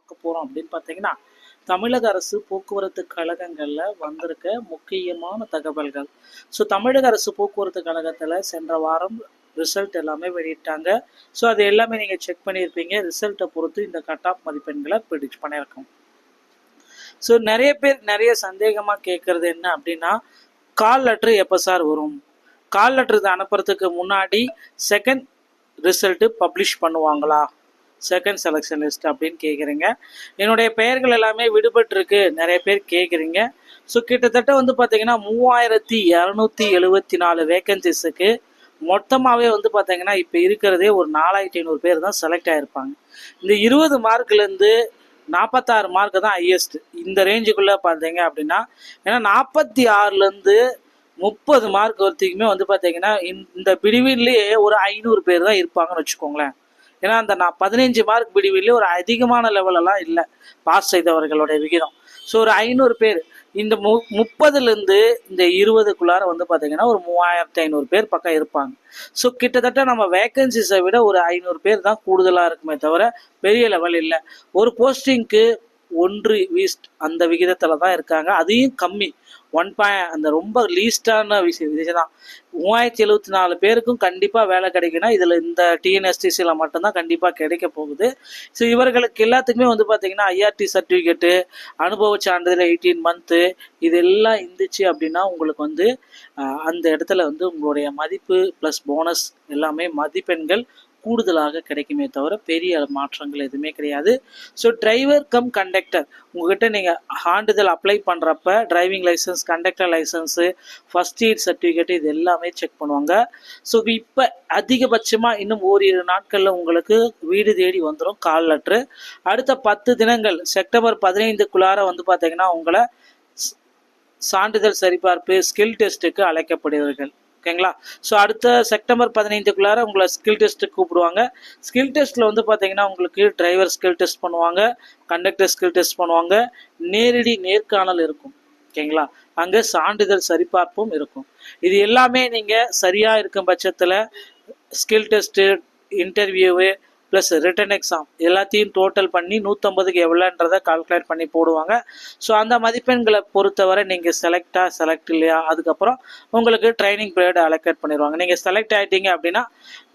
பார்க்க போகிறோம் அப்படின்னு பார்த்தீங்கன்னா, தமிழக அரசு போக்குவரத்து கழகங்களில் வந்திருக்க முக்கியமான தகவல்கள். ஸோ தமிழக அரசு போக்குவரத்து கழகத்தில் சென்ற வாரம் ரிசல்ட் எல்லாமே வெளியிட்டாங்க. ஸோ அது எல்லாமே நீங்கள் செக் பண்ணியிருப்பீங்க. ரிசல்ட்டை பொறுத்து இந்த கட் ஆஃப் மதிப்பெண்களை ப்ரிடிக்ட் பண்ணியிருக்கோம். ஸோ நிறைய பேர் நிறைய சந்தேகமாக கேட்குறது என்ன அப்படின்னா, கால் லெட்ரு எப்போ சார் வரும்? கால் லெட்ரு அனுப்புறதுக்கு முன்னாடி செகண்ட் ரிசல்ட்டு பப்ளிஷ் பண்ணுவாங்களா, செகண்ட் செலெக்ஷன் லிஸ்ட் அப்படின்னு கேட்குறீங்க. என்னுடைய பெயர்கள் எல்லாமே விடுபட்டிருக்கு நிறைய பேர் கேட்குறீங்க. ஸோ கிட்டத்தட்ட வந்து பார்த்தீங்கன்னா 3274 வேகன்சிஸுக்கு மொத்தமாகவே வந்து பார்த்தீங்கன்னா இப்போ இருக்கிறதே ஒரு 4500 பேர் தான் செலக்ட் ஆகிருப்பாங்க. இந்த 20 மார்க்லேருந்து 46 மார்க்கு தான் ஹையஸ்ட் இந்த ரேஞ்சுக்குள்ளே பார்த்தீங்க அப்படின்னா. ஏன்னா 46லேருந்து 30 மார்க் வரைக்குமே வந்து பார்த்தீங்கன்னா இந்த பிரிவின்லேயே ஒரு 500 பேர் தான் இருப்பாங்கன்னு வச்சுக்கோங்களேன். ஏன்னா அந்த 15 மார்க் பிரிவிலே ஒரு அதிகமான லெவலெல்லாம் இல்லை பாஸ் செய்தவர்களுடைய விகிதம். ஸோ ஒரு 500 பேர் இந்த 30லேருந்து இந்த 20க்குள்ளார வந்து பார்த்தீங்கன்னா ஒரு 3500 பேர் பக்கம் இருப்பாங்க. ஸோ கிட்டத்தட்ட நம்ம வேக்கன்சிஸை விட ஒரு 500 பேர் தான் கூடுதலாக இருக்குமே தவிர பெரிய லெவல் இல்லை. ஒரு போஸ்டிங்க்கு 1:1 அந்த விகிதத்தில் தான் இருக்காங்க. அதையும் கம்மி அந்த ரொம்ப லீஸ்டான விஷயம் தான். 3074 பேருக்கும் கண்டிப்பாக வேலை கிடைக்குன்னா இதில் இந்த டிஎன்எஸ்டிசியில் மட்டும்தான் கண்டிப்பாக கிடைக்க போகுது. ஸோ இவர்களுக்கு எல்லாத்துக்குமே வந்து பார்த்தீங்கன்னா ஐஆர்டி சர்டிஃபிகேட்டு, அனுபவ சான்றிதழ் 18 மந்த்து இதெல்லாம் இருந்துச்சு அப்படின்னா உங்களுக்கு வந்து அந்த இடத்துல வந்து உங்களுடைய மதிப்பு ப்ளஸ் போனஸ் எல்லாமே மதிப்பெண்கள் கூடுதலாக கிடைக்குமே தவிர பெரிய மாற்றங்கள் எதுவுமே கிடையாது. ஸோ டிரைவர் கம் கண்டக்டர் உங்ககிட்ட நீங்கள் சான்றிதழ் அப்ளை பண்ணுறப்ப driving license, conductor license, first aid certificate இது எல்லாமே செக் பண்ணுவாங்க. ஸோ இப்போ அதிகபட்சமாக இன்னும் ஓரிரு நாட்களில் உங்களுக்கு வீடு தேடி வந்துடும் கால் லெட்ரு. அடுத்த 10 தினங்கள் செப்டம்பர் 15க்குள்ளார வந்து பார்த்தீங்கன்னா உங்களை சான்றிதழ் சரிபார்ப்பு ஸ்கில் டெஸ்ட்டுக்கு அழைக்கப்படுவீர்கள். ஓகேங்களா? ஸோ அடுத்த செப்டம்பர் 15க்குள்ளார உங்களை ஸ்கில் டெஸ்ட்டுக்கு கூப்பிடுவாங்க. ஸ்கில் டெஸ்ட்டில் வந்து பார்த்தீங்கன்னா உங்களுக்கு டிரைவர் ஸ்கில் டெஸ்ட் பண்ணுவாங்க, கண்டக்டர் ஸ்கில் டெஸ்ட் பண்ணுவாங்க, நேரடி நேர்காணல் இருக்கும். ஓகேங்களா? அங்கே சான்றிதழ் சரிபார்ப்பும் இருக்கும். இது எல்லாமே நீங்கள் சரியாக இருக்கும் பட்சத்தில் ஸ்கில் டெஸ்ட்டு, இன்டர்வியூவு ப்ளஸ் ரிட்டன் எக்ஸாம் எல்லாத்தையும் டோட்டல் பண்ணி 150க்கு எவ்வளோன்றதை கால்குலேட் பண்ணி போடுவாங்க. ஸோ அந்த மதிப்பெண்களை பொறுத்தவரை நீங்கள் செலக்ட் இல்லையா, அதுக்கப்புறம் உங்களுக்கு ட்ரைனிங் பீரியட் அலோகேட் பண்ணிடுவாங்க. நீங்கள் செலக்ட் ஆகிட்டீங்க அப்படின்னா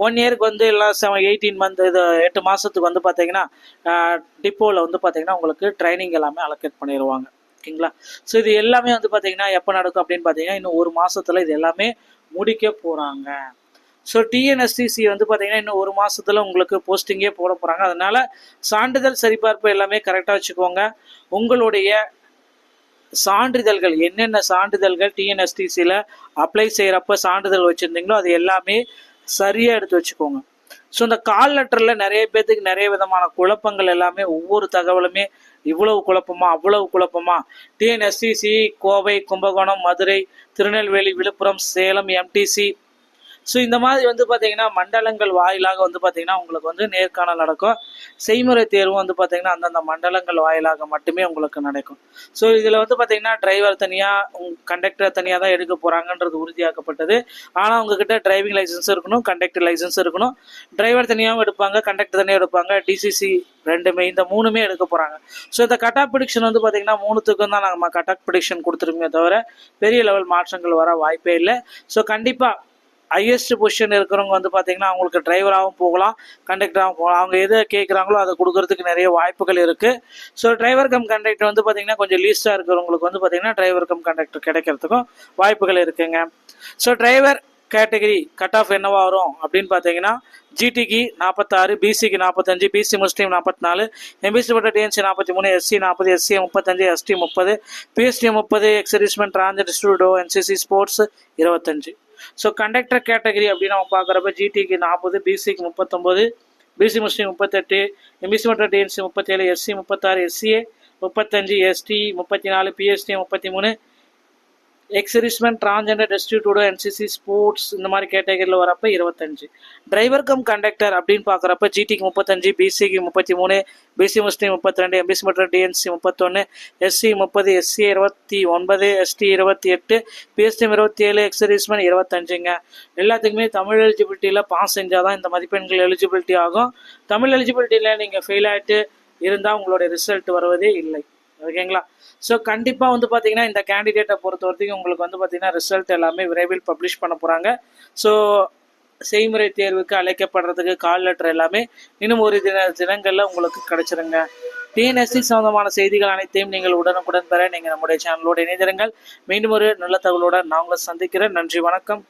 1 இயருக்கு வந்து எல்லாம் 18 மந்த் இது 8 மாதத்துக்கு வந்து பார்த்தீங்கன்னா டிப்போவில் வந்து பார்த்தீங்கன்னா உங்களுக்கு ட்ரைனிங் எல்லாமே அலோகேட் பண்ணிடுவாங்க. ஓகேங்களா? ஸோ இது எல்லாமே வந்து பார்த்தீங்கன்னா எப்போ நடக்கும் அப்படின்னு பார்த்தீங்கன்னா இன்னும் 1 மாதத்தில் இது எல்லாமே முடிக்க போகிறாங்க. ஸோ டிஎன்எஸ்டிசி வந்து பார்த்தீங்கன்னா இன்னும் 1 மாதத்தில் உங்களுக்கு போஸ்டிங்கே போட போகிறாங்க. அதனால் சான்றிதழ் சரிபார்ப்பு எல்லாமே கரெக்டாக வச்சுக்கோங்க. உங்களுடைய சான்றிதழ்கள் என்னென்ன சான்றிதழ்கள் டிஎன்எஸ்டிசியில் அப்ளை செய்கிறப்ப சான்றிதழ் வச்சுருந்தீங்களோ அது எல்லாமே சரியாக எடுத்து வச்சுக்கோங்க. ஸோ இந்த கால் லெட்டரில் நிறைய பேர்த்துக்கு நிறைய விதமான குழப்பங்கள் எல்லாமே, ஒவ்வொரு தகவலுமே இவ்வளவு குழப்பமா அவ்வளவு குழப்பமா, TNSTC Kovai, Kumbakonam, Madurai, Tirunelveli, Villupuram, Salem, MTC, so இந்த மாதிரி வந்து பார்த்தீங்கன்னா மண்டலங்கள் வாயிலாக வந்து பார்த்தீங்கன்னா உங்களுக்கு வந்து நேர்காணல் நடக்கும். செய்முறை தேர்வு வந்து பார்த்தீங்கன்னா அந்தந்த மண்டலங்கள் வாயிலாக மட்டுமே உங்களுக்கு நடக்கும். ஸோ இதில் வந்து பார்த்தீங்கன்னா டிரைவர் தனியாக, கண்டக்டர் தனியாக தான் எடுக்க போகிறாங்கன்றது உறுதியாக்கப்பட்டது. ஆனால் உங்ககிட்ட டிரைவிங் லைசன்ஸ் இருக்கணும், கண்டக்டர் லைசன்ஸ் இருக்கணும். டிரைவர் தனியாகவும் எடுப்பாங்க, கண்டக்டர் தனியாக எடுப்பாங்க, டிசிசி ரெண்டுமே, இந்த 3மே எடுக்க போகிறாங்க. ஸோ இந்த கட் ஆஃப் ப்ரிடிக்ஷன் வந்து பார்த்தீங்கன்னா 3த்துக்கும் தான் நம்ம கட் ஆஃப் ப்ரிடிக்ஷன் கொடுத்துருக்கோமே தவிர பெரிய லெவல் மாற்றங்கள் வர வாய்ப்பே இல்லை. ஸோ கண்டிப்பாக ஹையஸ்ட் பொசிஷன் இருக்கிறவங்க வந்து பார்த்தீங்கன்னா அவங்களுக்கு டிரைவராகவும் போகலாம், கண்டக்டராகவும் போகலாம். அவங்க எதை கேட்குறாங்களோ அதை கொடுக்கறதுக்கு நிறைய வாய்ப்புகள் இருக்குது. ஸோ டிரைவர் கம் கண்டக்டர் வந்து பார்த்தீங்கன்னா கொஞ்சம் லீஸ்டாக இருக்கிறவங்களுக்கு வந்து பார்த்தீங்கன்னா டிரைவர் கம் கண்டக்டர் கிடைக்கிறதுக்கும் வாய்ப்புகள் இருக்குங்க. So driver category cut off என்னவா வரும் அப்படின்னு பார்த்தீங்கன்னா ஜிடிக்கு 46, பிசிக்கு 45, பிசி முஸ்லீம் 44, எம்பிசி பட்ட DNC 43, SC 40, SC 35, ST 30, PST 30, ex servicemen, transgender, ஸ்டூடோ, NCC, sports 25. So conductor category அப்படின்னு நம்ம பார்க்குறப்ப ஜிடிக்கு 40, பிசிக்கு 39, பிசி முஸ்லீம் 38, எம்பிசி மற்றும் DNC 37, SC 36, SCA 35, ST 34, PST 33, ex servicemen, transgender, டெஸ்டிடியூடோ, என்சிசி, ஸ்போர்ட்ஸ் இந்த மாதிரி கேட்டகரியில் வரப்போ 25. டிரைவர் கம் கண்டக்டர் அப்படின்னு பார்க்குறப்ப ஜிடிக்கு 35, பிசிக்கு 33, பிசி முஸ்லீம் 32, எம்பிசி மற்றும் DNC 31, SC 30, SC 29, ST 28, PSTM 27, ex servicemen 25ங்க. எல்லாத்துக்குமே தமிழ் எலிஜிபிலிட்டியில் பாஸ் செஞ்சால் தான் இந்த மதிப்பெண்கள் எலிஜிபிலிட்டி ஆகும். தமிழ் எலிஜிபிலிட்டியில் நீங்கள் ஃபெயில் ஆகிட்டு இருந்தால் உங்களுடைய ரிசல்ட் வருவதே இல்லை. ஓகேங்களா? ஸோ கண்டிப்பாக வந்து பார்த்தீங்கன்னா இந்த கேண்டிடேட்டை பொறுத்த வரைக்கும் உங்களுக்கு வந்து பார்த்தீங்கன்னா ரிசல்ட் எல்லாமே விரைவில் பப்ளிஷ் பண்ண போகிறாங்க. ஸோ செய்முறை தேர்வுக்கு அழைக்கப்படுறதுக்கு கால் லெட்டர் எல்லாமே இன்னும் ஒரு தினங்களில் உங்களுக்கு கிடைச்சிருங்க. டிஎன்எஸ்சி சம்பந்தமான செய்திகள் அனைத்தையும் நீங்கள் உடனுக்குடன் பெற நீங்கள் நம்முடைய சேனலோடு இணைந்திருங்கள். மீண்டும் ஒரு நல்ல தகவலோடு நான் உங்களை சந்திக்கிறேன். நன்றி, வணக்கம்.